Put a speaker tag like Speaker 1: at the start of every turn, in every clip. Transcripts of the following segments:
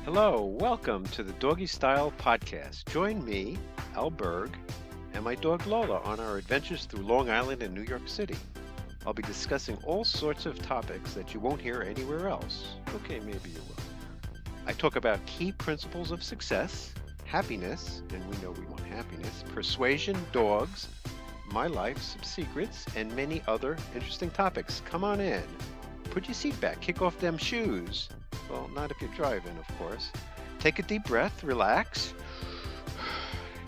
Speaker 1: Hello, welcome to the Doggy Style Podcast. Join me, Al Berg, and my dog Lola on our adventures through Long Island and New York City. I'll be discussing all sorts of topics that you won't hear anywhere else. Okay, maybe you will. I talk about key principles of success, happiness, and we know we want happiness, persuasion, dogs, my life, some secrets, and many other interesting topics. Come on in. Put your seat back, kick off them shoes. Well, not if you're driving, of course. Take a deep breath, relax,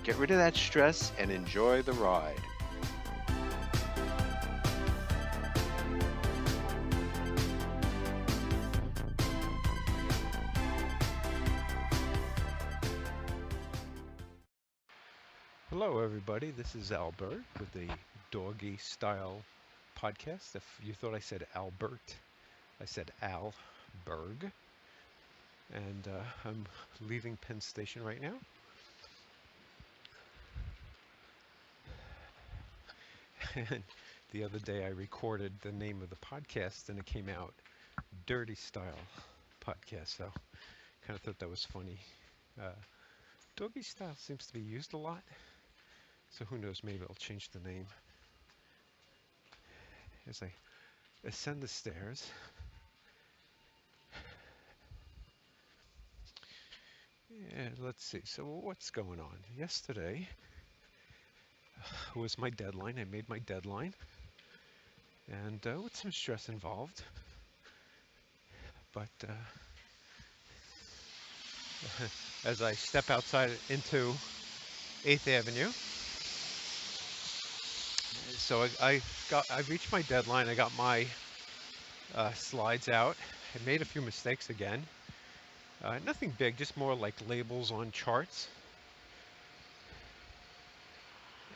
Speaker 1: get rid of that stress, and enjoy the ride. Hello, everybody. This is Albert with the Doggy Style Podcast. If you thought I said Albert, I said Al Berg. And I'm leaving Penn Station right now. And the other day I recorded the name of the podcast and it came out Dirty Style Podcast. So kind of thought that was funny. Doggy Style seems to be used a lot. So who knows, maybe I'll change the name. As I ascend the stairs. Yeah, let's see. So what's going on? Yesterday was my deadline. I made my deadline. And with some stress involved. But as I step outside into 8th Avenue, so I reached my deadline. I got my slides out. I made a few mistakes again. Nothing big, just more like labels on charts.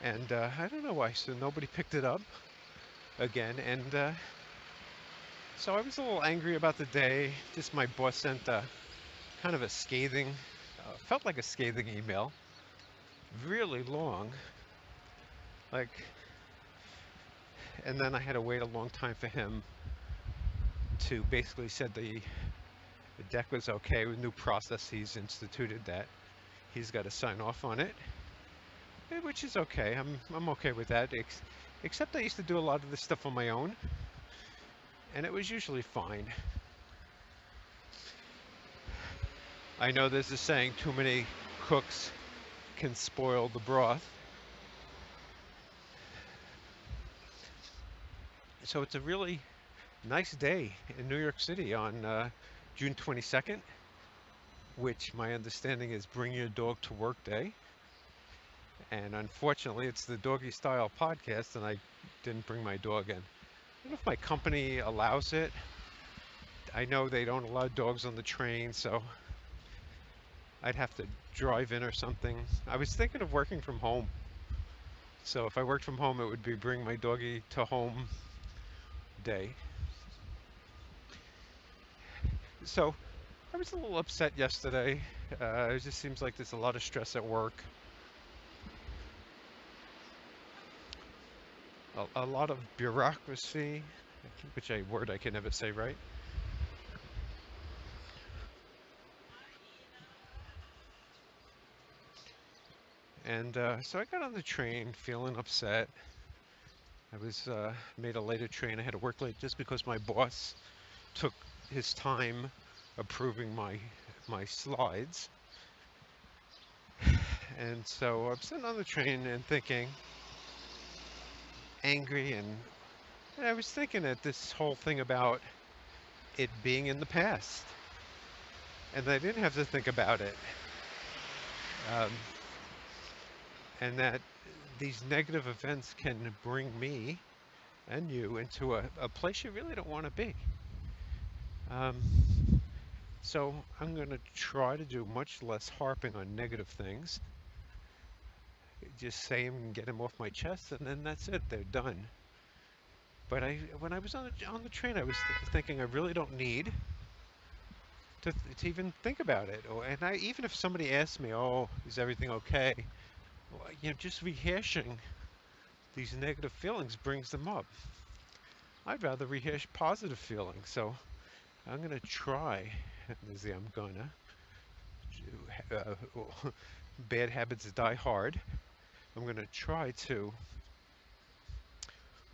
Speaker 1: And I don't know why, so nobody picked it up again. And so I was a little angry about the day. Just my boss sent kind of a scathing, felt like a scathing email, really long. And then I had to wait a long time for him to basically said the deck was okay with new process he's instituted, that he's got to sign off on it, which is okay. I'm okay with that. Except I used to do a lot of this stuff on my own, and it was usually fine. I know there's a saying, too many cooks can spoil the broth. So it's a really nice day in New York City on June 22nd, which my understanding is Bring Your Dog to Work Day. And unfortunately, it's the Doggy Style Podcast, and I didn't bring my dog in. I don't know if my company allows it. I know they don't allow dogs on the train, so I'd have to drive in or something. I was thinking of working from home. So if I worked from home, it would be Bring My Doggy to Home Day. So I was a little upset yesterday. It just seems like there's a lot of stress at work. A lot of bureaucracy, which a word I can never say right. And so I got on the train feeling upset. I was made a later train. I had to work late just because my boss took his time approving my slides. And so I'm sitting on the train and thinking, angry, and I was thinking that this whole thing about it being in the past, and I didn't have to think about it, um, and that these negative events can bring me and you into a place you really don't want to be. Um, so I'm going to try to do much less harping on negative things. Just say them and get them off my chest, and then that's it. They're done. But when I was on the train, I was thinking I really don't need to even think about it. And even if somebody asks me, "Oh, is everything okay?" Well, just rehashing these negative feelings brings them up. I'd rather rehash positive feelings. So I'm gonna try. I'm gonna uh, bad habits die hard. I'm going to try to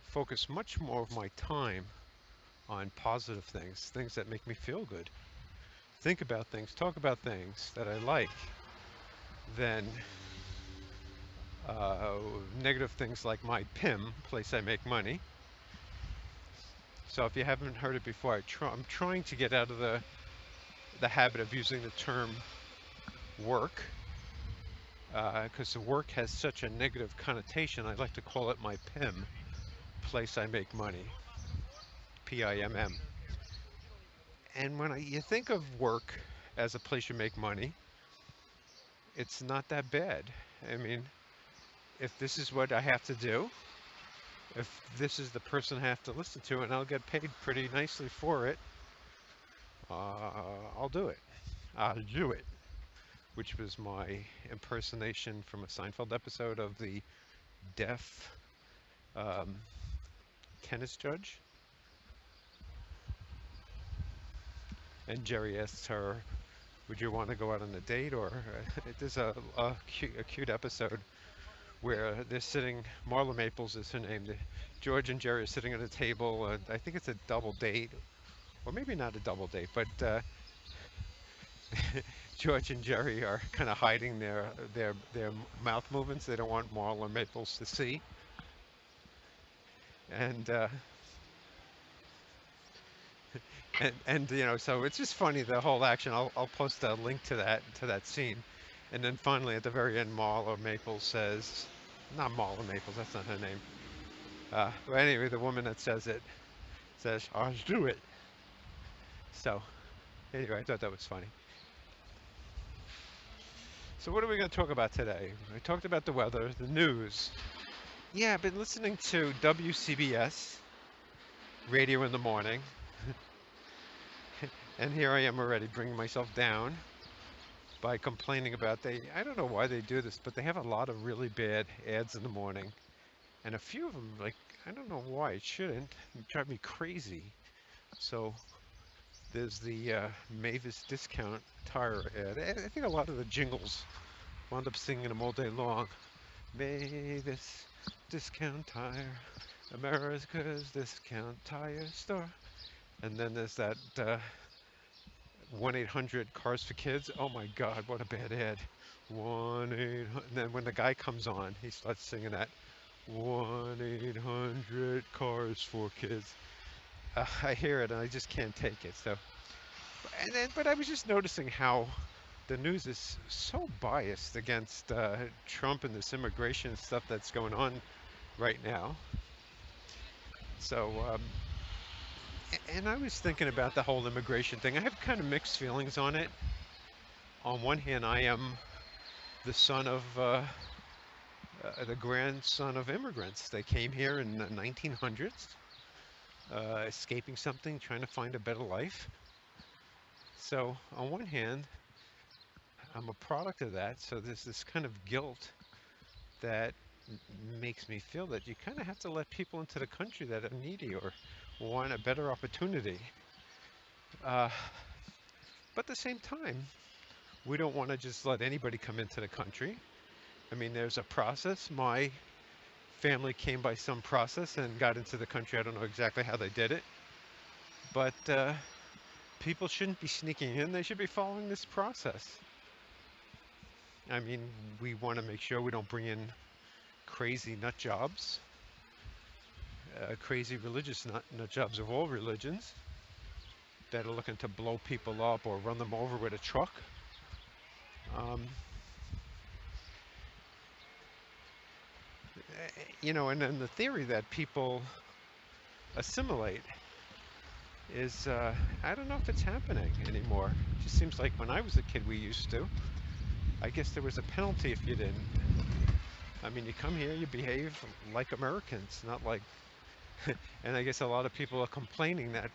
Speaker 1: focus much more of my time on positive things, things that make me feel good. Think about things, talk about things that I like, than uh, negative things like my PIM, place I make money. So if you haven't heard it before, I'm trying to get out of the habit of using the term work because the work has such a negative connotation. I like to call it my PIM, place I make money, PIMM. And when you think of work as a place you make money, it's not that bad. I mean, if this is what I have to do, if this is the person I have to listen to, and I'll get paid pretty nicely for it, I'll do it. I'll do it. Which was my impersonation from a Seinfeld episode of the deaf um, tennis judge. And Jerry asks her, "Would you want to go out on a date?" Or there's a cute episode where they're sitting. Marla Maples is her name. George and Jerry are sitting at a table. I think it's a double date, or maybe not a double date, but George and Jerry are kind of hiding their mouth movements. They don't want Marla Maples to see, and so it's just funny the whole action. I'll post a link to that scene, and then finally at the very end, Marla Maples says, not Marla Maples, that's not her name. But anyway, the woman that says it says, "I'll do it." So anyway, I thought that was funny. So what are we going to talk about today? I talked about the weather, the news. Yeah, I've been listening to WCBS radio in the morning, and here I am already bringing myself down by complaining about I don't know why they do this, but they have a lot of really bad ads in the morning. And a few of them, like, I don't know why it shouldn't. It drive me crazy. So there's the Mavis discount tire ad. I think a lot of the jingles wound up singing them all day long. Mavis discount tire, America's discount tire store. And then there's that 1-800 Cars for Kids. Oh my God, what a bad ad. 1-800. And then when the guy comes on, he starts singing that 1-800 Cars for Kids. I hear it and I just can't take it. So, but I was just noticing how the news is so biased against Trump and this immigration stuff that's going on right now. So, and I was thinking about the whole immigration thing. I have kind of mixed feelings on it. On one hand, I am the son of the grandson of immigrants. They came here in the 1900s, escaping something, trying to find a better life. So on one hand, I'm a product of that. So there's this kind of guilt that makes me feel that you kind of have to let people into the country that are needy or want a better opportunity. Uh, but at the same time, we don't want to just let anybody come into the country. I mean, there's a process. My family came by some process and got into the country. I don't know exactly how they did it, but people shouldn't be sneaking in. They should be following this process. I mean, we want to make sure we don't bring in crazy nut jobs, crazy religious nut jobs of all religions that are looking to blow people up or run them over with a truck. Um, and then the theory that people assimilate is, I don't know if it's happening anymore. It just seems like when I was a kid, we used to. I guess there was a penalty if you didn't. I mean, you come here, you behave like Americans, not like. And I guess a lot of people are complaining that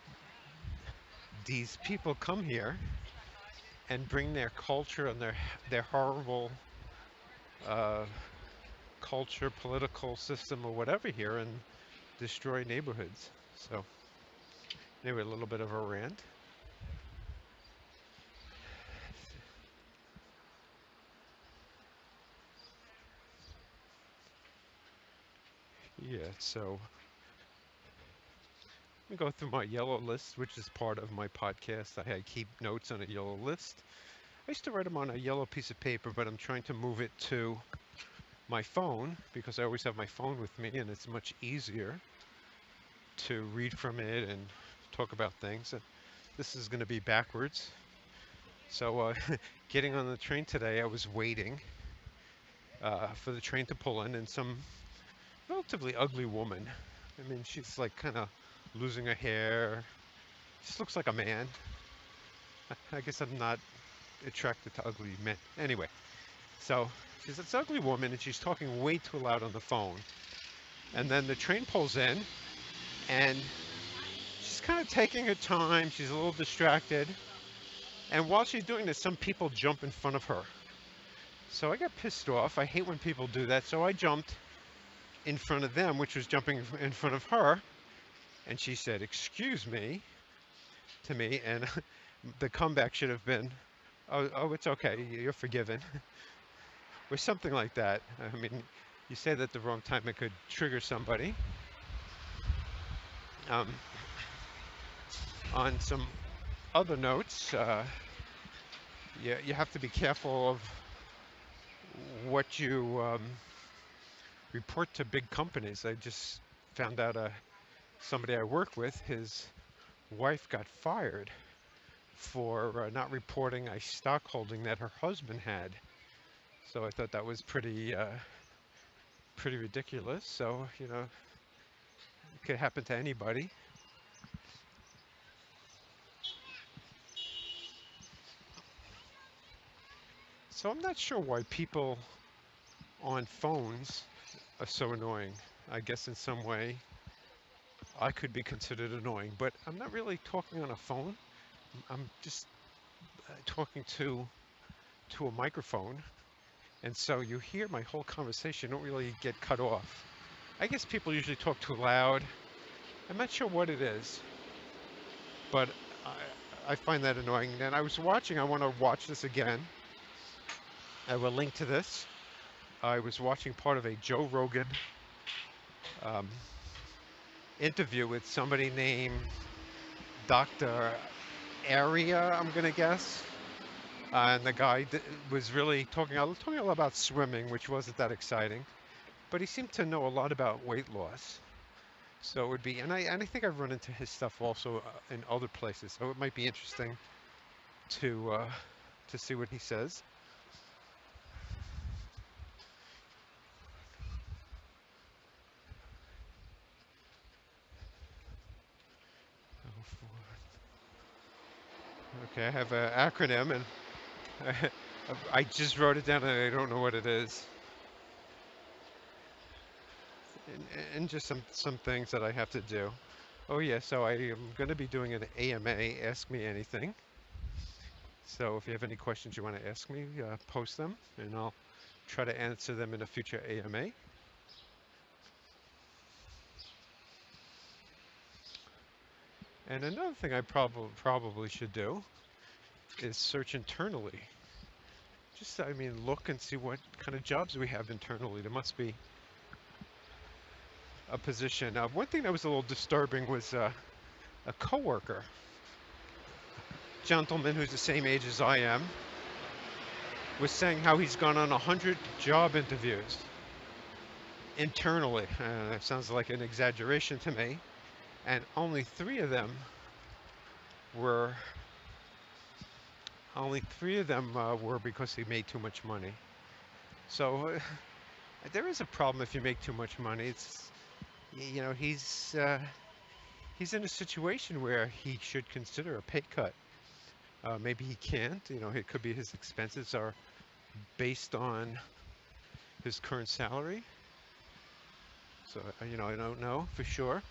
Speaker 1: these people come here and bring their culture and their horrible uh, culture, political system, or whatever here and destroy neighborhoods. So, anyway, a little bit of a rant.
Speaker 2: Yeah, so let me go through my yellow list, which is part of my podcast. I keep notes on a yellow list. I used to write them on a yellow piece of paper, but I'm trying to move it to my phone because I always have my phone with me and it's much easier to read from it and talk about things. This is going to be backwards. So, getting on the train today, I was waiting for the train to pull in, and some relatively ugly woman. I mean, she's like kind of losing her hair. She looks like a man. I guess I'm not attracted to ugly men. Anyway, so she's this ugly woman, and she's talking way too loud on the phone. And then the train pulls in, and she's kind of taking her time. She's a little distracted. And while she's doing this, some people jump in front of her. So I got pissed off. I hate when people do that. So I jumped in front of them, which was jumping in front of her. And she said, "Excuse me," to me. And the comeback should have been, "Oh, it's okay. You're forgiven," or something like that. I mean, you say that at the wrong time, it could trigger somebody. Um, on some other notes, you have to be careful of what you report to big companies. I just found out somebody I work with, his wife got fired for not reporting a stock holding that her husband had. So I thought that was pretty ridiculous. So it could happen to anybody. So I'm not sure why people on phones are so annoying. I guess in some way I could be considered annoying, but I'm not really talking on a phone. I'm just talking to a microphone, and so you hear my whole conversation. Don't really get cut off. I guess people usually talk too loud. I'm not sure what it is, but I find that annoying. And I was watching. I want to watch this again. I will link to this. I was watching part of a Joe Rogan um, interview with somebody named Dr. Area, I'm gonna guess. And the guy was really talking a lot about swimming, which wasn't that exciting. But he seemed to know a lot about weight loss. So it would be, and I think I've run into his stuff also in other places. So it might be interesting to uh, to see what he says. Okay, I have an acronym, and I just wrote it down, and I don't know what it is. And just some things that I have to do. Oh yeah, so I am going to be doing an AMA, Ask Me Anything. So if you have any questions you want to ask me, post them, and I'll try to answer them in a future AMA. And another thing I probably should do is search internally. Just, I mean, look and see what kind of jobs we have internally. There must be a position. One thing that was a little disturbing was a coworker, gentleman who's the same age as I am, was saying how he's gone on 100 job interviews internally. That sounds like an exaggeration to me. And were only three of them were because he made too much money. So there is a problem if you make too much money. It's he's in a situation where he should consider a pay cut. Maybe he can't. It could be his expenses are based on his current salary. So I don't know for sure.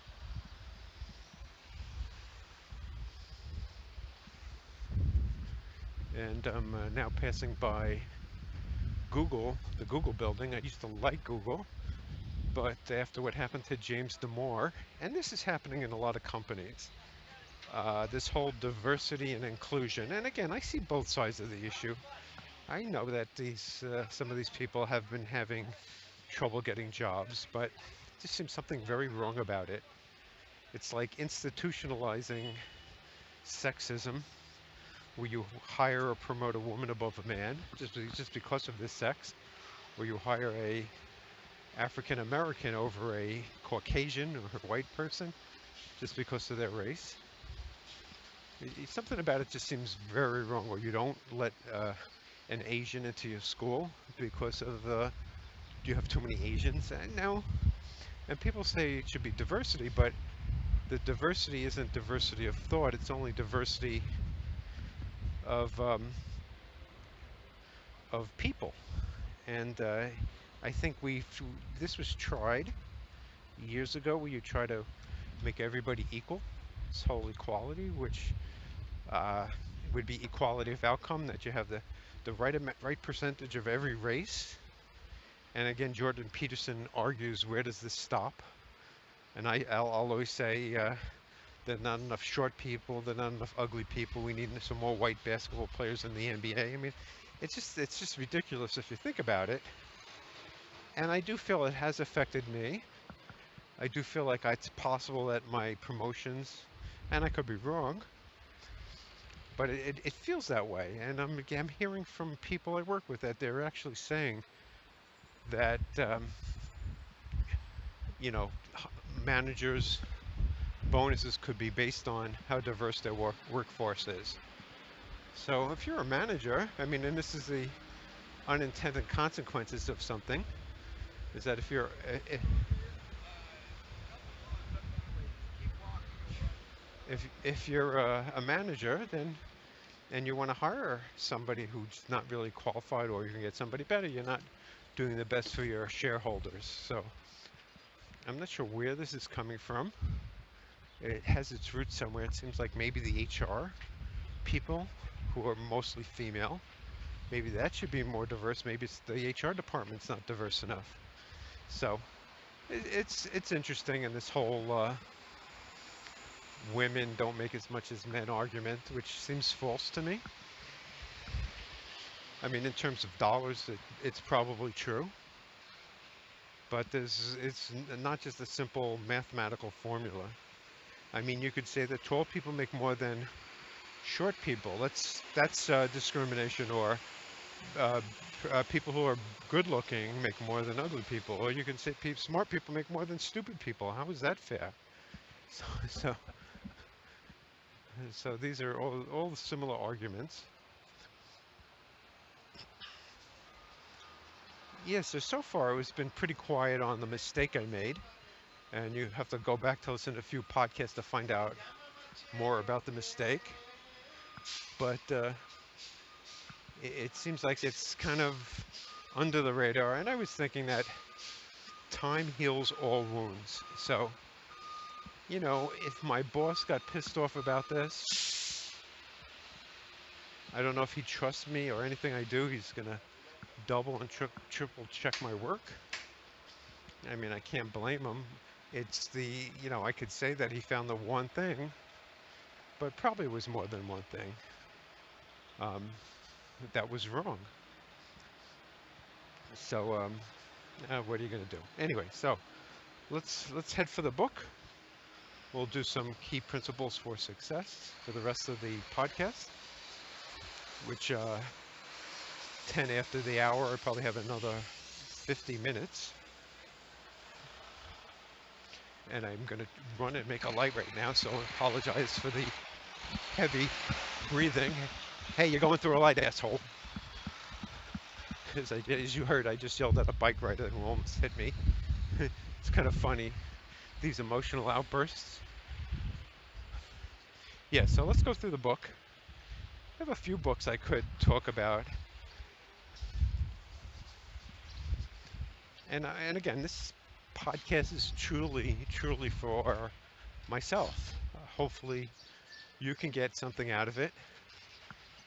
Speaker 2: And I'm now passing by Google, the Google building. I used to like Google, but after what happened to James Damore, and this is happening in a lot of companies, this whole diversity and inclusion. And again, I see both sides of the issue. I know that some of these people have been having trouble getting jobs, but just seems something very wrong about it. It's like institutionalizing sexism, where you hire or promote a woman above a man just because of this sex, where you hire a African American over a Caucasian or a white person just because of their race. Something about it just seems very wrong. Or you don't let an Asian into your school because of you have too many Asians. And now, and people say it should be diversity, but the diversity isn't diversity of thought. It's only diversity of people. And I think this was tried years ago, where you try to make everybody equal. This whole equality, which uh, would be equality of outcome, that you have the right percentage of every race. And again, Jordan Peterson argues, where does this stop? And I'll always say, there are not enough short people, there are not enough ugly people. We need some more white basketball players in the NBA. I mean, it's just ridiculous if you think about it. And I do feel it has affected me. I do feel like it's possible that my promotions, and I could be wrong, but it feels that way. And I'm hearing from people I work with that they're actually saying that, you know, managers' bonuses could be based on how diverse their workforce is. So if you're a manager, I mean, and this is the unintended consequences of something, is that if you're a manager, then and you want to hire somebody who's not really qualified, or you can get somebody better, you're not doing the best for your shareholders. So I'm not sure where this is coming from. It has its roots somewhere. It seems like maybe the HR people, who are mostly female, maybe that should be more diverse. Maybe it's the HR department's not diverse enough. So it's interesting, and this whole women don't make as much as men argument, which seems false to me. I mean, in terms of dollars, it's probably true, but it's not just a simple mathematical formula. I mean, you could say that tall people make more than short people. That's discrimination. Or uh, people who are good looking make more than ugly people. Or you can say smart people make more than stupid people. How is that fair? So, so, so these are all the similar arguments. Yes, so far it's been pretty quiet on the mistake I made, and you have to go back to listen to a few podcasts to find out more about the mistake. But it seems like it's kind of under the radar, and I was thinking that time heals all wounds. So, if my boss got pissed off about this, I don't know if he trusts me or anything I do. He's gonna double and triple check my work. I mean, I can't blame him. It's I could say that he found the one thing, but probably was more than one thing um, that was wrong. So, what are you gonna do? Anyway, so let's head for the book. We'll do some key principles for success for the rest of the podcast, which 10 after the hour, I probably have another 50 minutes. And I'm going to run and make a light right now, so I apologize for the heavy breathing. Hey, you're going through a light, asshole. As you heard, I just yelled at a bike rider who almost hit me. It's kind of funny, these emotional outbursts. Yeah, so let's go through the book. I have a few books I could talk about. And again, this podcast is truly, truly for myself. Hopefully, you can get something out of it.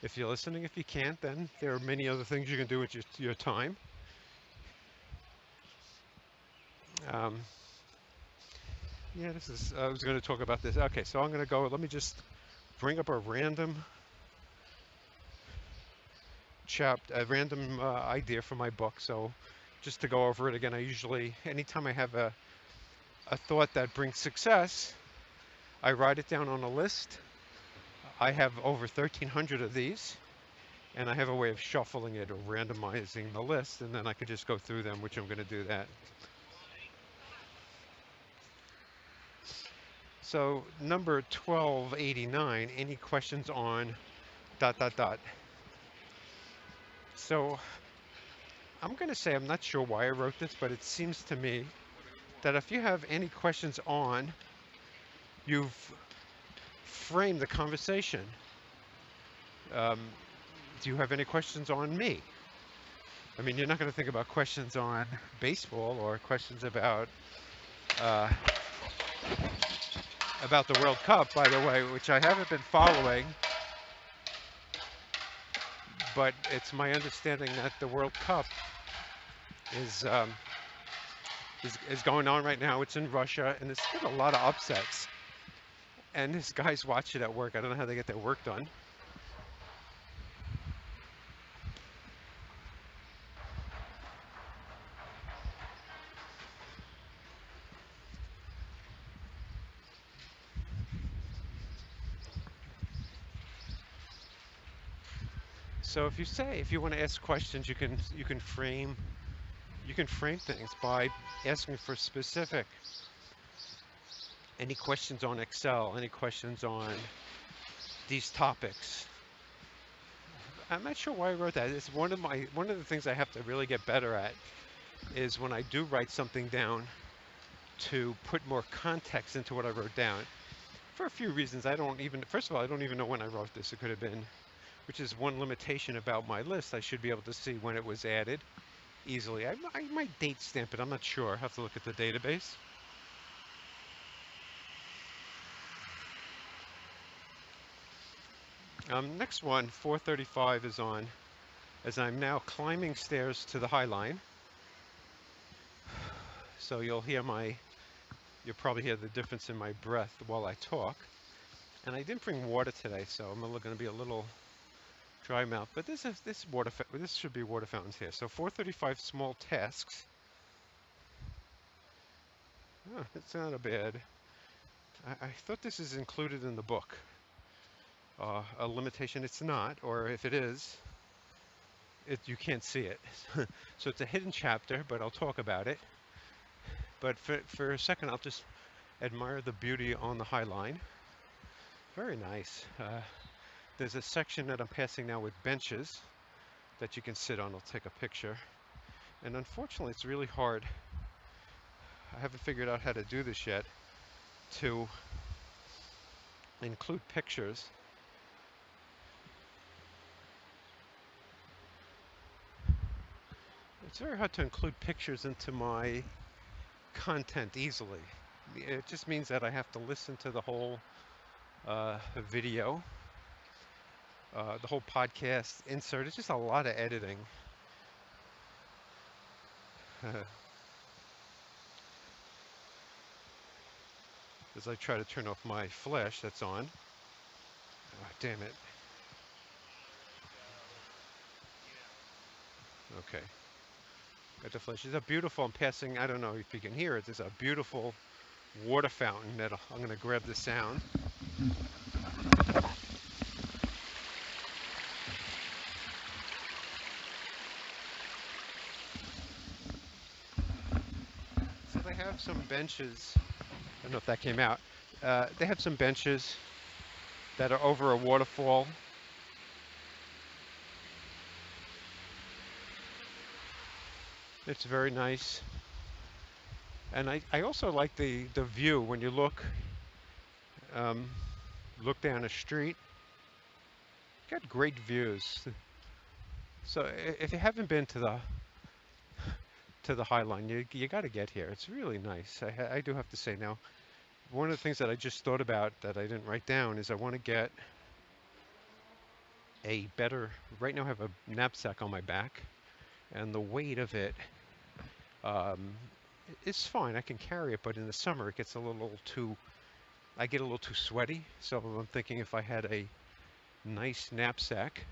Speaker 2: If you're listening, if you can't, then there are many other things you can do with your time. Um, yeah, I was going to talk about this. Okay, so I'm going to go, let me just bring up a random idea for my book. So just to go over it again, I usually, anytime I have a thought that brings success, I write it down on a list. I have over 1,300 of these, and I have a way of shuffling it or randomizing the list, and then I could just go through them, which I'm going to do that. So number 1289, any questions on dot dot dot? So I'm going to say I'm not sure why I wrote this, but it seems to me that if you have any questions on, you've framed the conversation. Um, do you have any questions on me? I mean, you're not going to think about questions on baseball or questions uh, about the World Cup, by the way, which I haven't been following. But it's my understanding that the World Cup is is going on right now. It's in Russia, and there's been a lot of upsets. And these guys watch it at work. I don't know how they get their work done. So if you want to ask questions, you can frame things by asking for specific. Any questions on Excel? Any questions on these topics? I'm not sure why I wrote that. It's one of the things I have to really get better at is when I do write something down to put more context into what I wrote down. For a few reasons, first of all, I don't even know when I wrote this. It could have been, which is one limitation about my list. I should be able to see when it was added easily. I might date stamp it. I'm not sure. I have to look at the database. Next one, 435 is on, as I'm now climbing stairs to the High Line. So you'll probably hear the difference in my breath while I talk. And I didn't bring water today, so I'm going to be a little dry mouth. But this should be water fountains here. So 435 small tasks. Oh, it's not a bad. I thought this is included in the book. A limitation, it's not, or if it is, you can't see it. So it's a hidden chapter, but I'll talk about it. But for a second, I'll just admire the beauty on the High Line. Very nice. There's a section that I'm passing now with benches that you can sit on. I'll take a picture. And unfortunately, it's really hard. I haven't figured out how to do this yet, to include pictures. It's very hard to include pictures into my content easily. It just means that I have to listen to the whole video, the whole podcast insert. It's just a lot of editing. As I try to turn off my flash that's on. Oh, damn it. Okay. Got the flash. It's a beautiful, I'm passing, I don't know if you can hear it, there's a beautiful water fountain that I'm going to grab the sound. So they have some benches. I don't know if that came out. They have some benches that are over a waterfall. It's very nice. And I also like the view when you look down a street. Got great views. So if you haven't been to the High Line, you got to get here. It's really nice. I do have to say now, one of the things that I just thought about that I didn't write down is I want to get a better. Right now I have a knapsack on my back, and the weight of it is fine. I can carry it, but in the summer it gets a little too. I get a little too sweaty. So I'm thinking if I had a nice knapsack.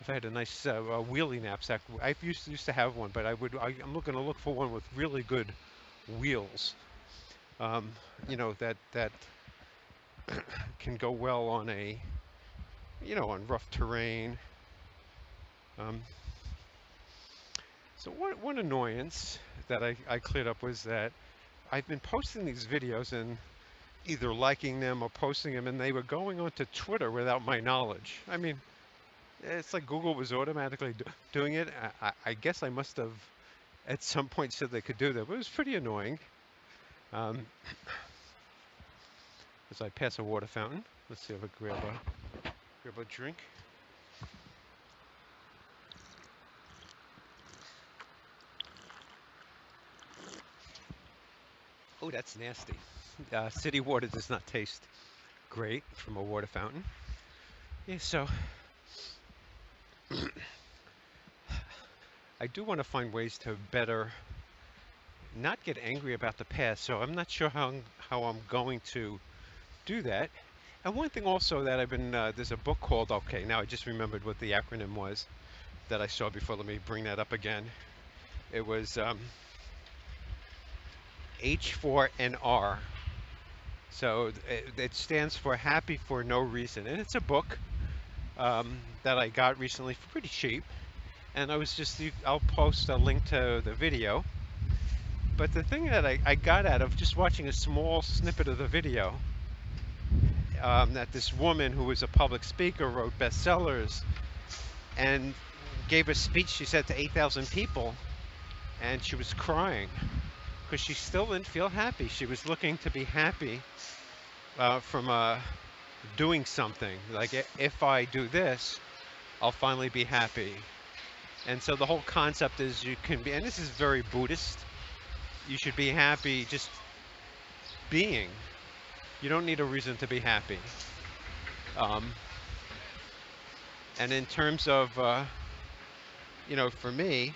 Speaker 2: If I had a nice wheelie knapsack, I used to have one, but I'm going to look for one with really good wheels. um, that can go well on on rough terrain. Um, so one annoyance that I cleared up was that I've been posting these videos and either liking them or posting them, and they were going onto Twitter without my knowledge. I mean, it's like Google was automatically doing it. I guess I must have at some point said they could do that, but it was pretty annoying. Um, as I pass a water fountain, let's see if I grab a drink. Oh, that's nasty. City water does not taste great from a water fountain. Yeah, so I do want to find ways to better not get angry about the past. So I'm not sure how I'm going to do that. And one thing also that I've been there's a book called, okay, now I just remembered what the acronym was that I saw before. Let me bring that up again. It was H4NR. So it stands for Happy for No Reason, and it's a book that I got recently for pretty cheap. And I'll post a link to the video. But the thing that I got out of just watching a small snippet of the video, that this woman who was a public speaker wrote bestsellers and gave a speech, she said, to 8,000 people, and she was crying because she still didn't feel happy. She was looking to be happy from doing something. Like, if I do this, I'll finally be happy. And so the whole concept is you can be, and this is very Buddhist, you should be happy just being. You don't need a reason to be happy. Um, and in terms of, for me,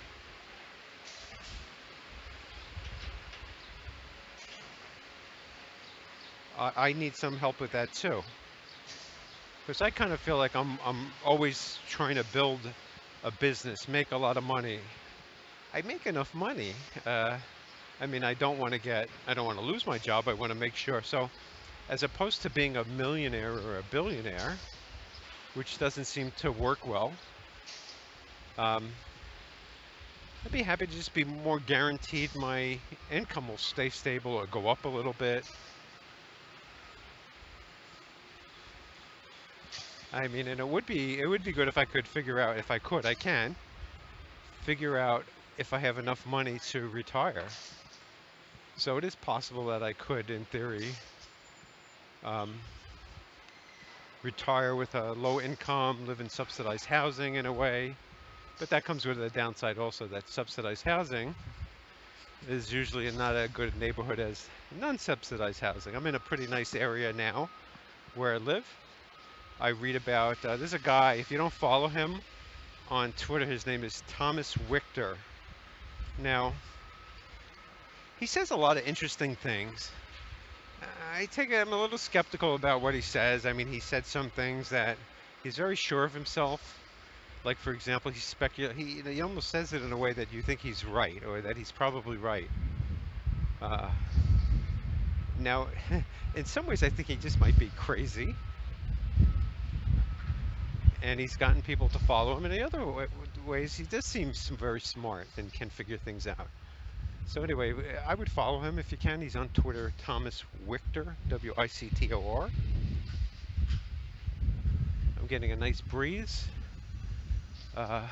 Speaker 2: I need some help with that too. Because I kind of feel like I'm always trying to build a business, make a lot of money. I make enough money. I mean, I don't want to lose my job. I want to make sure. So, as opposed to being a millionaire or a billionaire, which doesn't seem to work well, um, I'd be happy to just be more guaranteed my income will stay stable or go up a little bit. I mean, and it would be good if I could figure out if I can figure out if I have enough money to retire. So it is possible that I could, in theory, um, retire with a low income, live in subsidized housing in a way. But that comes with a downside also, that subsidized housing is usually not a good neighborhood as non-subsidized housing. I'm in a pretty nice area now where I live. I read about, there's a guy, if you don't follow him on Twitter, his name is Thomas Wichter. Now, he says a lot of interesting things. I'm a little skeptical about what he says. I mean, he said some things that he's very sure of himself. Like, for example, he almost says it in a way that you think he's right, or that he's probably right. Uh, Now, in some ways, I think he just might be crazy, and he's gotten people to follow him. In the other ways, he does seem very smart and can figure things out. So anyway, I would follow him if you can. He's on Twitter, Thomas Wichter, Wictor. I'm getting a nice breeze. Uh,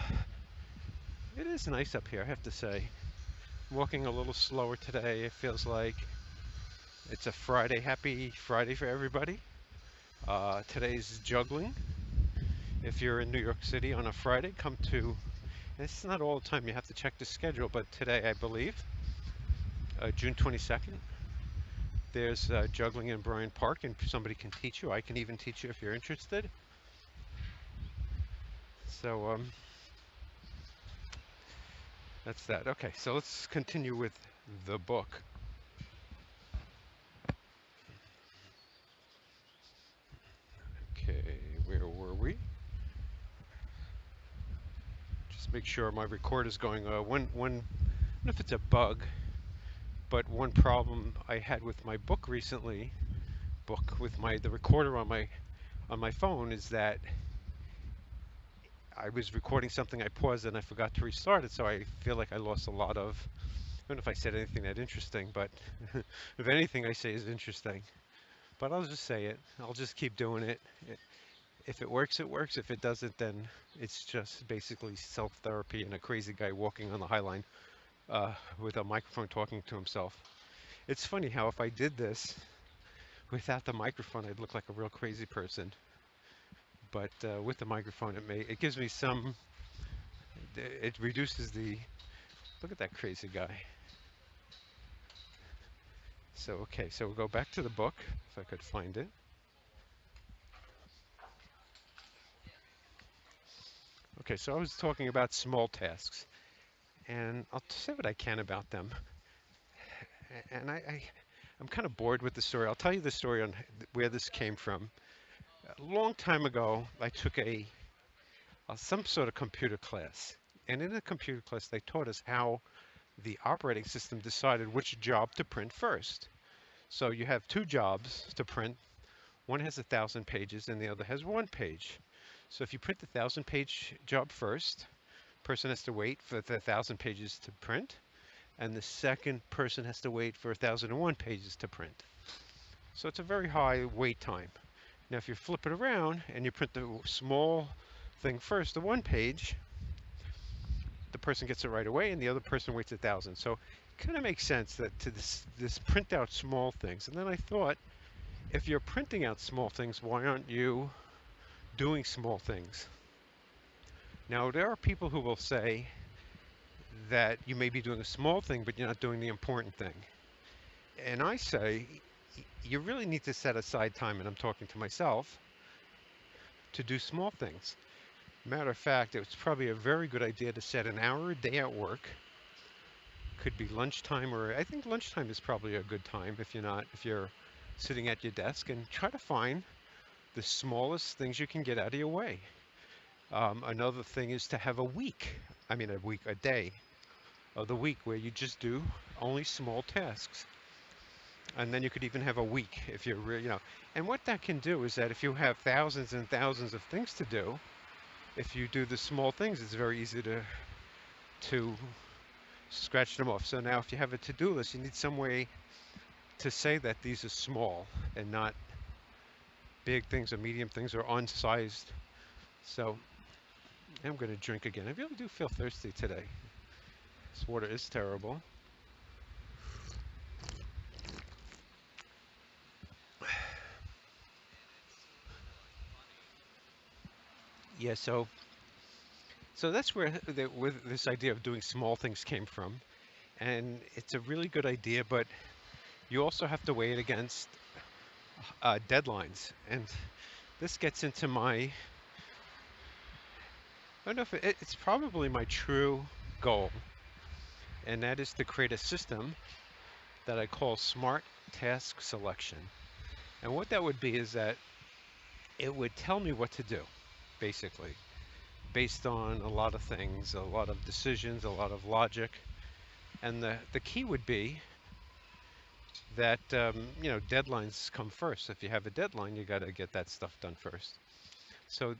Speaker 2: it is nice up here, I have to say. Walking a little slower today. It feels like it's a Friday. Happy Friday for everybody. Today's juggling. If you're in New York City on a Friday, come to, it's not all the time, you have to check the schedule, but today I believe, June 22nd, there's juggling in Bryant Park, and somebody can teach you. I can even teach you if you're interested. So that's that. Okay, so let's continue with the book. Okay, where were we? Just make sure my record is going. If it's a bug, But one problem I had with my book recently, book with my the recorder on my phone, is that I was recording something, I paused and I forgot to restart it, so I feel like I lost a lot of. I don't know if I said anything that interesting, but if anything I say is interesting. But I'll just say it. I'll just keep doing it. If it works, it works. If it doesn't, then it's just basically self-therapy and a crazy guy walking on the High Line with a microphone talking to himself. It's funny how if I did this without the microphone, I'd look like a real crazy person. But with the microphone, it gives me some. It reduces the. Look at that crazy guy. So okay, so we'll go back to the book if I could find it. Okay, so I was talking about small tasks, and I'll say what I can about them. And I'm kind of bored with the story. I'll tell you the story on where this came from. A long time ago, I took some sort of computer class, and in the computer class, they taught us how the operating system decided which job to print first. So you have two jobs to print. One has 1,000 pages, and the other has 1 page. So if you print the 1,000 page job first, person has to wait for the 1,000 pages to print, and the second person has to wait for 1,001 pages to print. So it's a very high wait time. Now, if you flip it around and you print the small thing first, the 1 page, the person gets it right away, and the other person waits 1,000. So it kind of makes sense that to this print out small things. And then I thought, if you're printing out small things, why aren't you doing small things? Now, there are people who will say that you may be doing a small thing, but you're not doing the important thing. And I say, you really need to set aside time, and I'm talking to myself, to do small things. Matter of fact, it's probably a very good idea to set an hour a day at work. Could be lunchtime, or I think lunchtime is probably a good time if you're sitting at your desk, and try to find the smallest things you can get out of your way. Another thing is to have a day of the week where you just do only small tasks. And then you could even have a week if you're really. And what that can do is that if you have thousands and thousands of things to do, if you do the small things, it's very easy to scratch them off. So now if you have a to-do list, you need some way to say that these are small and not big things or medium things or unsized. So I'm going to drink again. I really do feel thirsty today. This water is terrible. Yeah, so that's where this idea of doing small things came from. And it's a really good idea, but you also have to weigh it against deadlines. And this gets into I don't know if it's probably my true goal, and that is to create a system that I call smart task selection. And what that would be is that it would tell me what to do, basically, based on a lot of things, a lot of decisions, a lot of logic. And the key would be that deadlines come first. If you have a deadline, you got to get that stuff done first. So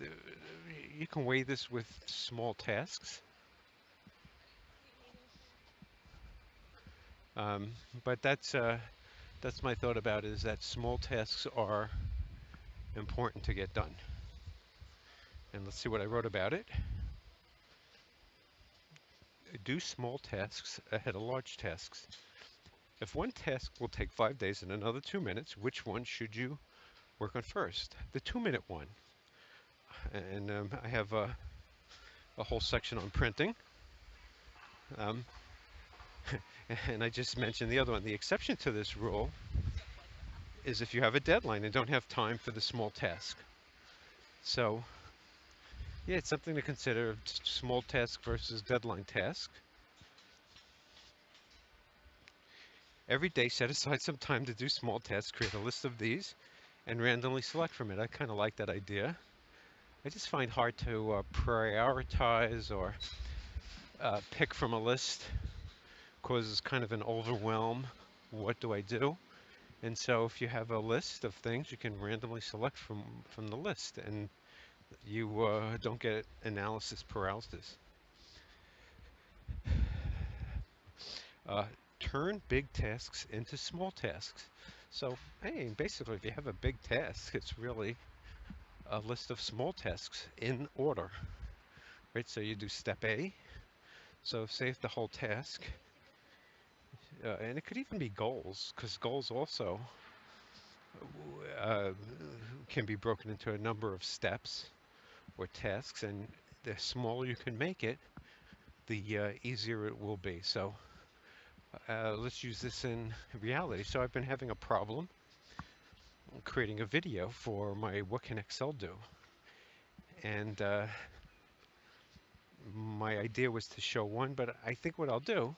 Speaker 2: you can weigh this with small tasks, um, but that's my thought about it, is that small tasks are important to get done. And let's see what I wrote about it. Do small tasks ahead of large tasks. If one task will take 5 days and another 2 minutes, which one should you work on first? The 2 minute one. And I have a whole section on printing. Um, and I just mentioned the other one. The exception to this rule is if you have a deadline and don't have time for the small task. So, yeah, it's something to consider, small task versus deadline task. Every day, set aside some time to do small tasks, create a list of these, and randomly select from it. I kind of like that idea. I just find hard to prioritize or pick from a list, causes kind of an overwhelm. what do I do? And so if you have a list of things, you can randomly select from the list, and you don't get analysis paralysis. Uh, Turn big tasks into small tasks. So, hey, basically, if you have a big task, it's really a list of small tasks in order, right? So you do step A. So save the whole task, and it could even be goals, because goals also uh, can be broken into a number of steps or tasks, and the smaller you can make it, the easier it will be. So let's use this in reality. So I've been having a problem creating a video for my What Can Excel Do? And my idea was to show one, but I think what I'll do,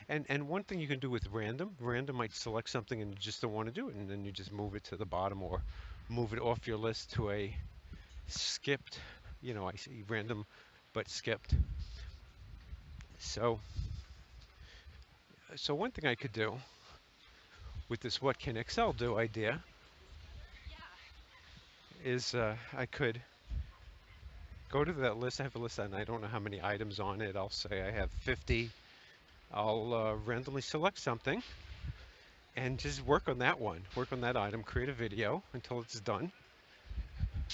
Speaker 2: and one thing you can do with random might select something and you just don't want to do it, and then you just move it to the bottom or move it off your list to a skipped, I see random but skipped. So, so one thing I could do with this What Can Excel Do idea is I could go to that list. I have a list and I don't know how many items on it. I'll say I have 50. I'll randomly select something and just work on that one, work on that item, create a video until it's done.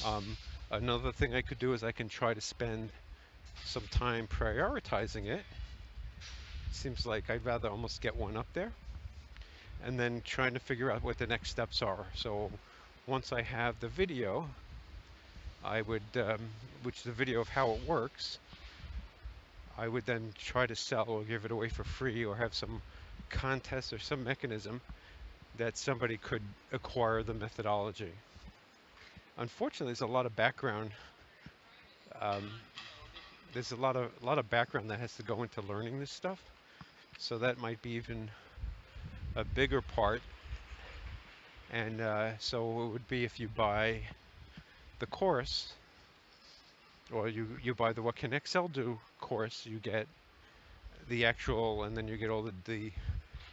Speaker 2: Um, Another thing I could do is I can try to spend some time prioritizing it. Seems like I'd rather almost get one up there and then trying to figure out what the next steps are. So once I have the video, I would, which is the video of how it works, I would then try to sell or give it away for free or have some contest or some mechanism that somebody could acquire the methodology. Unfortunately, there's a lot of background. Um, there's a lot of background that has to go into learning this stuff. So that might be even a bigger part. And so it would be if you buy the course, or you buy the What Can Excel Do course, you get the actual, and then you get all the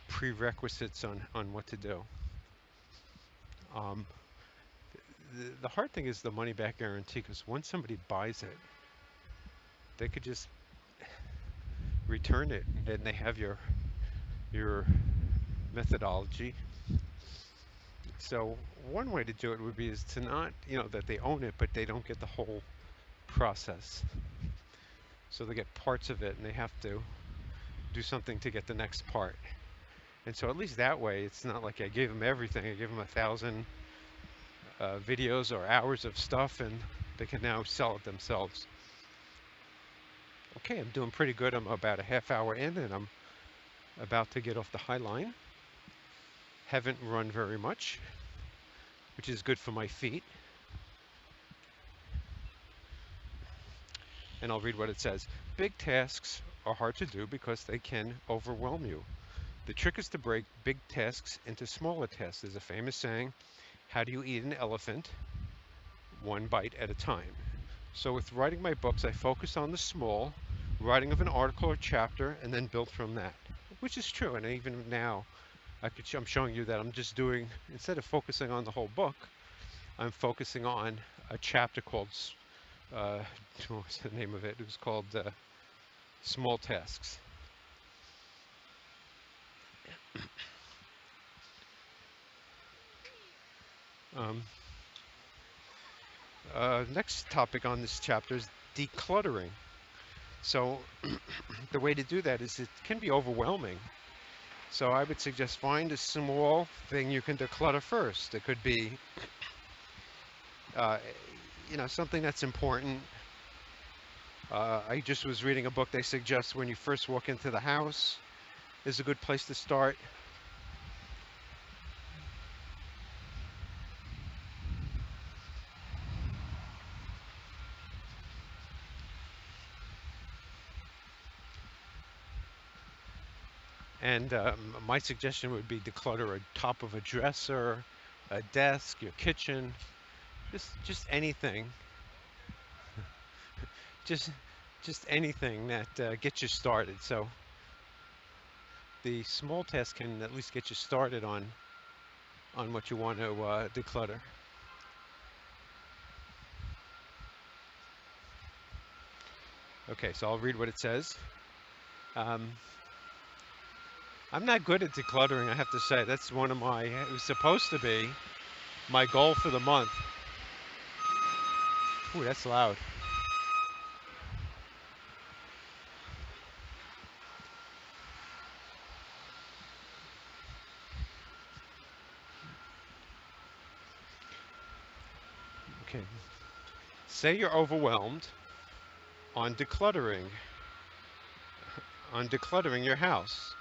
Speaker 2: prerequisites on what to do. Um, the hard thing is the money back guarantee, because once somebody buys it, they could just return it, and they have your methodology. So one way to do it would be is to not, that they own it, but they don't get the whole process. So they get parts of it, and they have to do something to get the next part. And so at least that way, it's not like I gave them everything. I gave them 1,000 videos or hours of stuff, and they can now sell it themselves. Okay, I'm doing pretty good. I'm about a half hour in, and I'm about to get off the high line. Haven't run very much, which is good for my feet. And I'll read what it says. Big tasks are hard to do because they can overwhelm you. The trick is to break big tasks into smaller tasks. There's a famous saying, how do you eat an elephant? One bite at a time. So with writing my books, I focus on the small, writing of an article or chapter, and then build from that, which is true. And even now, I'm showing you that I'm just doing, instead of focusing on the whole book, I'm focusing on a chapter called, what was the name of it? It was called Small Tasks. Um, Next topic on this chapter is decluttering. So the way to do that is it can be overwhelming. So I would suggest find a small thing you can declutter first. It could be, uh, something that's important. I just was reading a book. They suggest when you first walk into the house is a good place to start. And my suggestion would be declutter a top of a dresser, a desk, your kitchen, just anything, just just anything that gets you started. So the small tasks can at least get you started on what you want to declutter. Okay, so I'll read what it says. Um, I'm not good at decluttering, I have to say. That's one of my, it was supposed to be my goal for the month. Ooh, that's loud. Okay. Say you're overwhelmed on decluttering, on decluttering your house.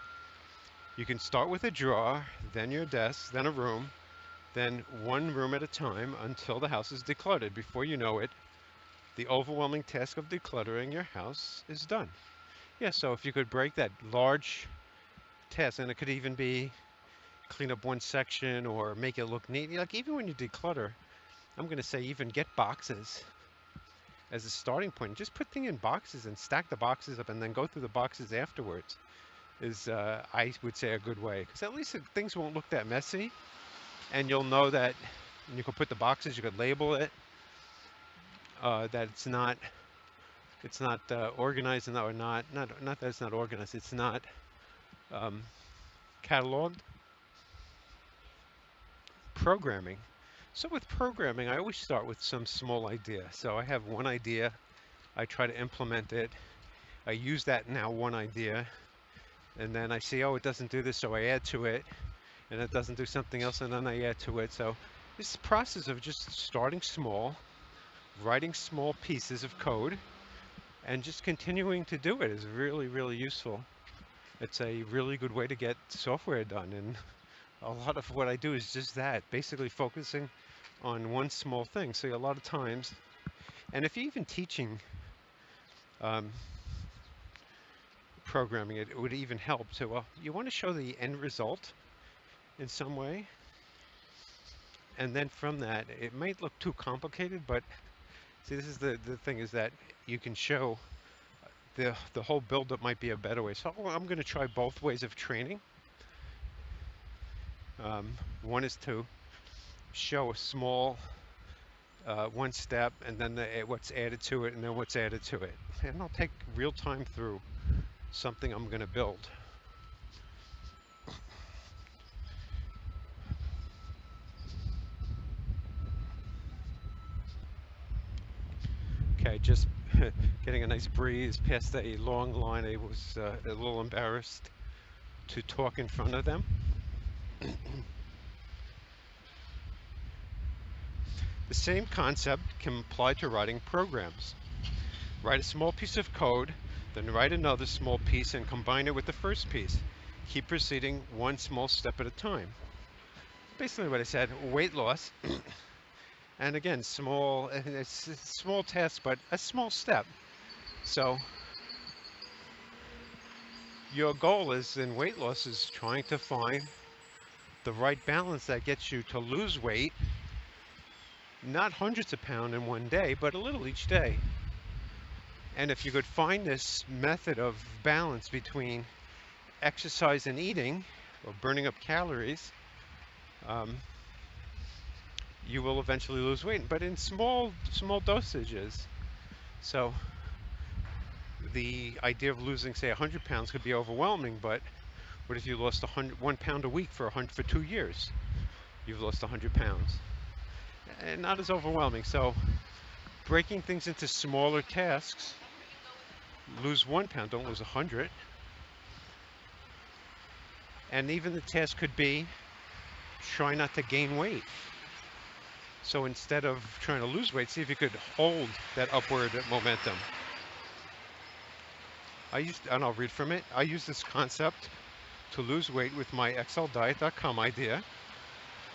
Speaker 2: You can start with a drawer, then your desk, then a room, then one room at a time until the house is decluttered. Before you know it, the overwhelming task of decluttering your house is done. Yeah, so if you could break that large task, and it could even be clean up one section or make it look neat. Like even when you declutter, I'm going to say even get boxes as a starting point. Just put things in boxes and stack the boxes up and then go through the boxes afterwards is, I would say, a good way. Because at least things won't look that messy and you'll know that you could put the boxes, you could label it, that it's not organized and or not that it's not organized, it's not um, cataloged. Programming. So with programming, I always start with some small idea. So I have one idea, I try to implement it, I use that now one idea, and then I see, oh, it doesn't do this, so I add to it, and it doesn't do something else, and then I add to it. So this process of just starting small, writing small pieces of code, and just continuing to do it is really, really useful. It's a really good way to get software done, and a lot of what I do is just that, basically focusing on one small thing. So a lot of times, and if you're even teaching um, programming, it would even help. So you want to show the end result in some way, and then from that, it might look too complicated, but see, this is the thing is that you can show the whole build-up might be a better way. So I'm going to try both ways of training. One is to show a small one step and then what's added to it and then what's added to it. And I'll take real time through something I'm going to build. Okay, just getting a nice breeze past a long line. I was a little embarrassed to talk in front of them. The same concept can apply to writing programs. Write a small piece of code, then write another small piece and combine it with the first piece. Keep proceeding one small step at a time. Basically what I said, weight loss, and again, it's a small task, but a small step. So your goal is in weight loss is trying to find the right balance that gets you to lose weight, not hundreds of pounds in one day, but a little each day. And if you could find this method of balance between exercise and eating, or burning up calories, um, you will eventually lose weight, but in small dosages. So the idea of losing, say, 100 pounds could be overwhelming, but what if you lost 1 pound a week for 2 years? You've lost 100 pounds. And not as overwhelming. So breaking things into smaller tasks, lose 1 pound, don't lose 100. And even the task could be try not to gain weight. So instead of trying to lose weight, see if you could hold that upward momentum. And I'll read from it. I use this concept to lose weight with my exceldiet.com idea.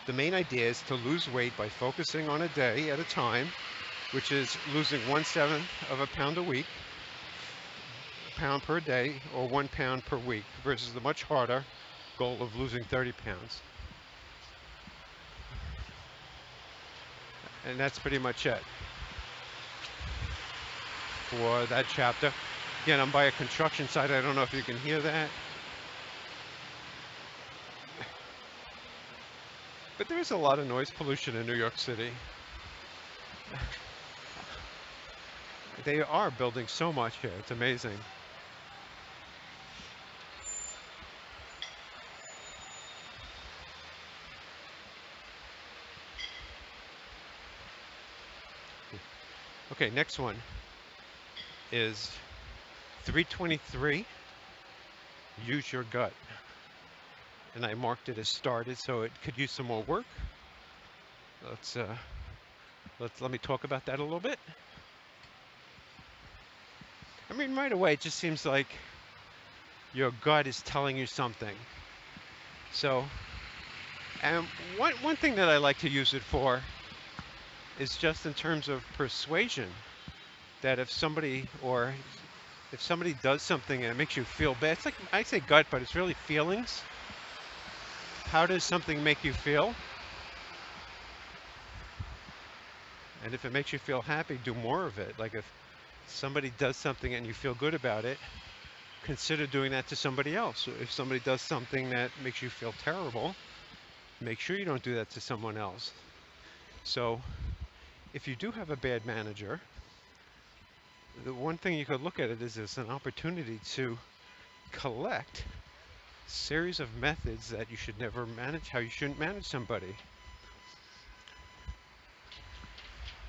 Speaker 2: The main idea is to lose weight by focusing on a day at a time, which is losing 1/7 of a pound a week, a pound per day, or 1 pound per week, versus the much harder goal of losing 30 pounds. And that's pretty much it for that chapter. Again, I'm by a construction site. I don't know if you can hear that. But there is a lot of noise pollution in New York City. They are building so much here. It's amazing. Okay, next one is 323. Use your gut. And I marked it as started, so it could use some more work. Let's let me talk about that a little bit. I mean, right away, it just seems like your gut is telling you something. So, and one thing that I like to use it for is just in terms of persuasion. That if somebody does something and it makes you feel bad, it's like I say gut, but it's really feelings. How does something make you feel? And if it makes you feel happy, do more of it. Like if somebody does something and you feel good about it, consider doing that to somebody else. If somebody does something that makes you feel terrible, make sure you don't do that to someone else. So if you do have a bad manager, the one thing you could look at it is as an opportunity to collect series of methods that you should never manage, how you shouldn't manage somebody.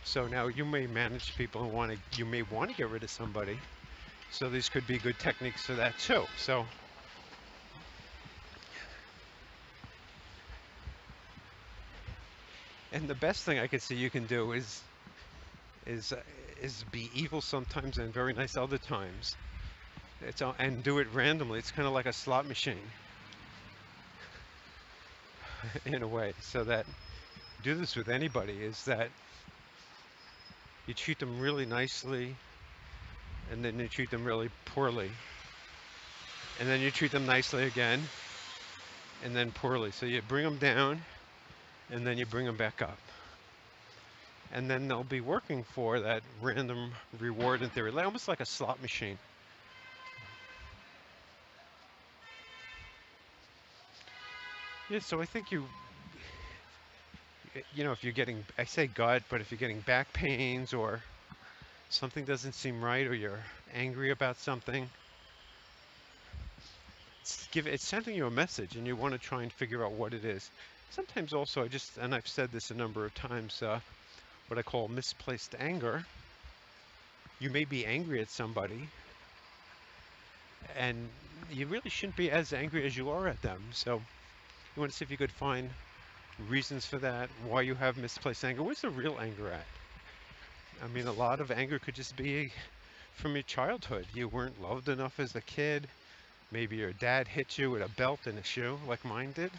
Speaker 2: So now you may manage people and you may want to get rid of somebody. So these could be good techniques for that too. So, and the best thing I could see you can do is uh, is be evil sometimes and very nice other times. And do it randomly. It's kind of like a slot machine in a way. So that do this with anybody is that you treat them really nicely and then you treat them really poorly. And then you treat them nicely again and then poorly. So you bring them down and then you bring them back up. And then they'll be working for that random reward in theory, almost like a slot machine. Yeah, so I think if you're getting, I say gut, but if you're getting back pains or something doesn't seem right or you're angry about something, it's sending you a message and you want to try and figure out what it is. Sometimes also and I've said this a number of times, what I call misplaced anger. You may be angry at somebody and you really shouldn't be as angry as you are at them. So you want to see if you could find reasons for that, why you have misplaced anger. Where's the real anger at? I mean, a lot of anger could just be from your childhood. You weren't loved enough as a kid. Maybe your dad hit you with a belt and a shoe like mine did.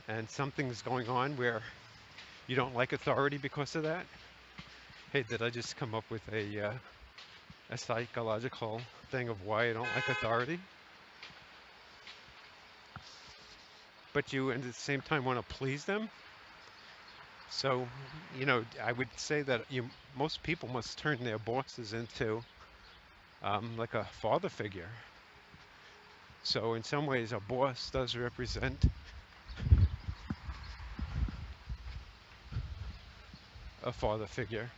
Speaker 2: And something's going on where you don't like authority because of that. Hey, did I just come up with a psychological thing of why I don't like authority? But you at the same time want to please them. So, I would say that most people must turn their bosses into like a father figure. So in some ways, a boss does represent a father figure.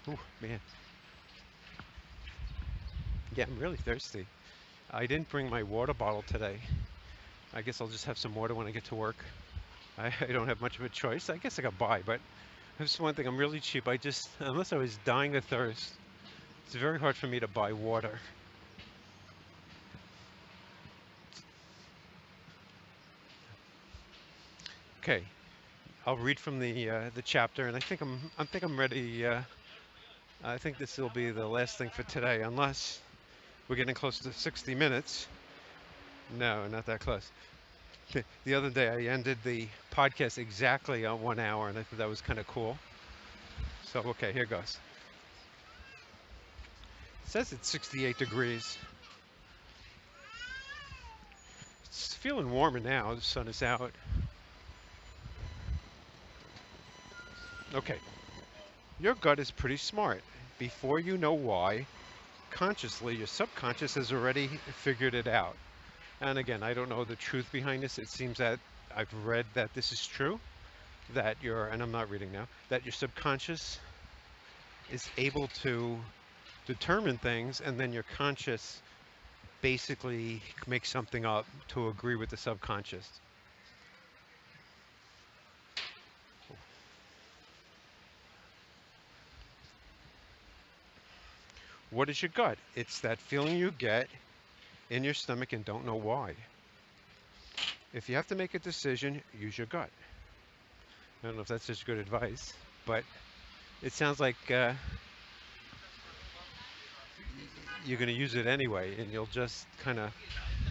Speaker 2: Oh man, yeah, I'm really thirsty. I didn't bring my water bottle today. I guess I'll just have some water when I get to work. I don't have much of a choice. I guess I could buy, but that's one thing. I'm really cheap. Unless I was dying of thirst, it's very hard for me to buy water. Okay, I'll read from the chapter, and I think I'm ready. I think this will be the last thing for today, unless we're getting close to 60 minutes. No, not that close. The other day, I ended the podcast exactly on 1 hour, and I thought that was kind of cool. So, okay, here goes. It says it's 68 degrees. It's feeling warmer now. The sun is out. Okay, your gut is pretty smart. Before you know why, consciously, your subconscious has already figured it out. And again, I don't know the truth behind this. It seems that I've read that this is true, that and I'm not reading now, that your subconscious is able to determine things, and then your conscious basically makes something up to agree with the subconscious. What is your gut? It's that feeling you get in your stomach and don't know why. If you have to make a decision, use your gut. I don't know if that's such good advice, but it sounds like you're going to use it anyway, and you'll just kind of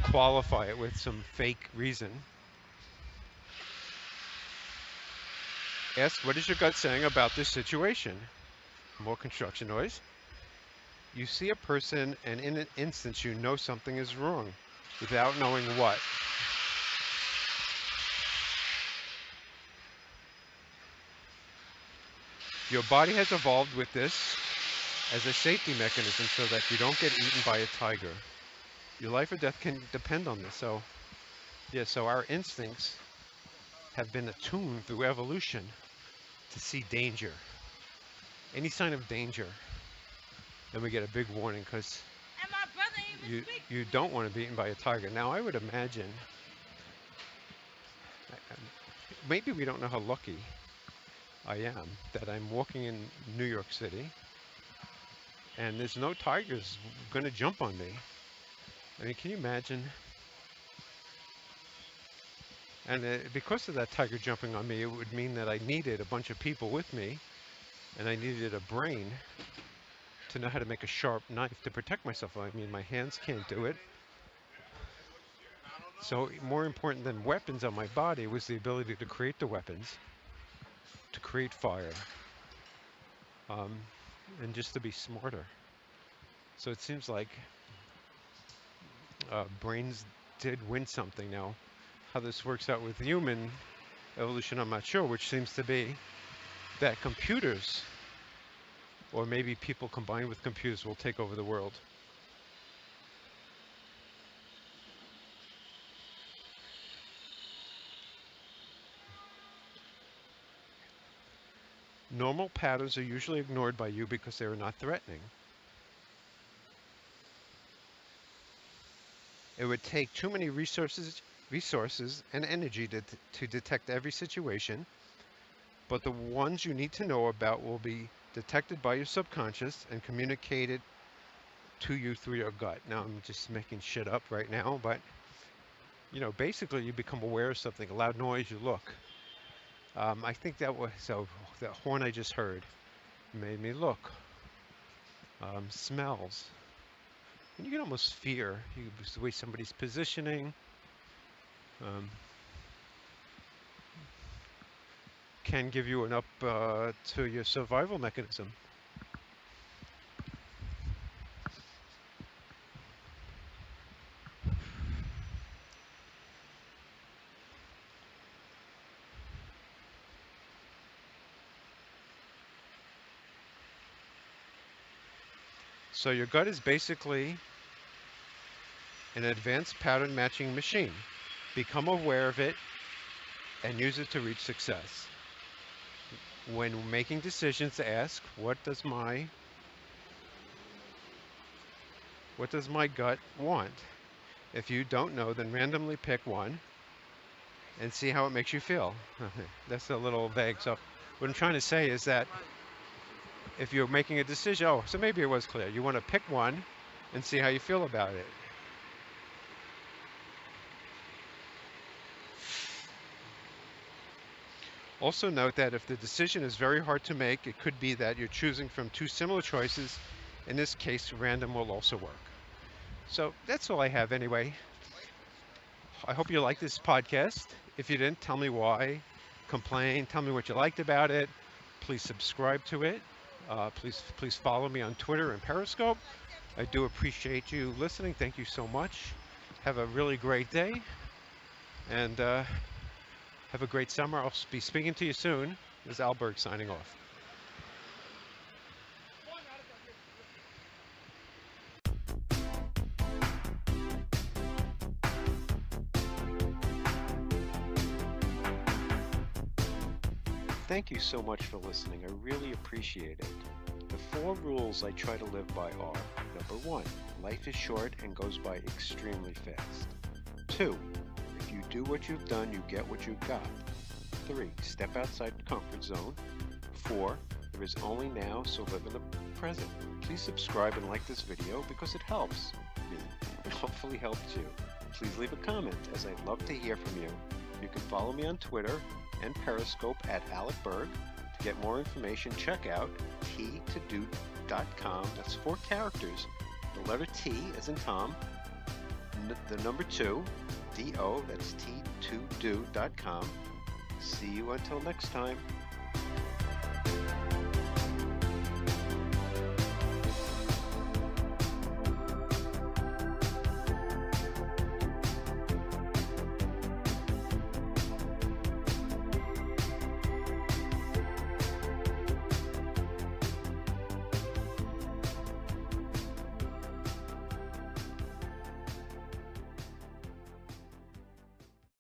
Speaker 2: qualify it with some fake reason. Ask, what is your gut saying about this situation? More construction noise. You see a person, and in an instant, you know something is wrong without knowing what. Your body has evolved with this as a safety mechanism so that you don't get eaten by a tiger. Your life or death can depend on this. So, yeah, so our instincts have been attuned through evolution to see danger. Any sign of danger, then we get a big warning because you don't want to be eaten by a tiger. Now, I would imagine, maybe we don't know how lucky I am that I'm walking in New York City and there's no tigers going to jump on me. I mean, can you imagine? And because of that tiger jumping on me, it would mean that I needed a bunch of people with me, and I needed a brain to know how to make a sharp knife to protect myself. I mean, my hands can't do it. So more important than weapons on my body was the ability to create the weapons, to create fire, um, and just to be smarter. So it seems like brains did win something. Now, how this works out with human evolution, I'm not sure, which seems to be that computers, or maybe people combined with computers, will take over the world. Normal patterns are usually ignored by you because they are not threatening. It would take too many resources and energy to detect every situation, but the ones you need to know about will be detected by your subconscious and communicated to you through your gut. Now, I'm just making shit up right now, but basically you become aware of something, a loud noise, you look. I think that was, so that horn I just heard made me look. Smells. And you can almost fear the way somebody's positioning. Um, can give you an up to your survival mechanism. So your gut is basically an advanced pattern matching machine. Become aware of it and use it to reach success. When making decisions, ask, what does my gut want? If you don't know, then randomly pick one and see how it makes you feel. That's a little vague. So what I'm trying to say is that if you're making a decision, so maybe it was clear. You want to pick one and see how you feel about it. Also note that if the decision is very hard to make, it could be that you're choosing from two similar choices. In this case, random will also work. So that's all I have anyway. I hope you like this podcast. If you didn't, tell me why. Complain. Tell me what you liked about it. Please subscribe to it. Please follow me on Twitter and Periscope. I do appreciate you listening. Thank you so much. Have a really great day, and have a great summer. I'll be speaking to you soon. This is Alberg signing off.
Speaker 1: Thank you so much for listening. I really appreciate it. The 4 rules I try to live by are: number 1, life is short and goes by extremely fast. 2, if you do what you've done, you get what you've got. 3, step outside the comfort zone. 4, there is only now, so live in the present. Please subscribe and like this video because it helps me and hopefully helps you. Please leave a comment, as I'd love to hear from you. You can follow me on Twitter and Periscope at Alec Berg. To get more information, check out t2do.com. That's 4 characters. The letter T as in Tom, the number 2, D-O, that's t2do.com. See you until next time.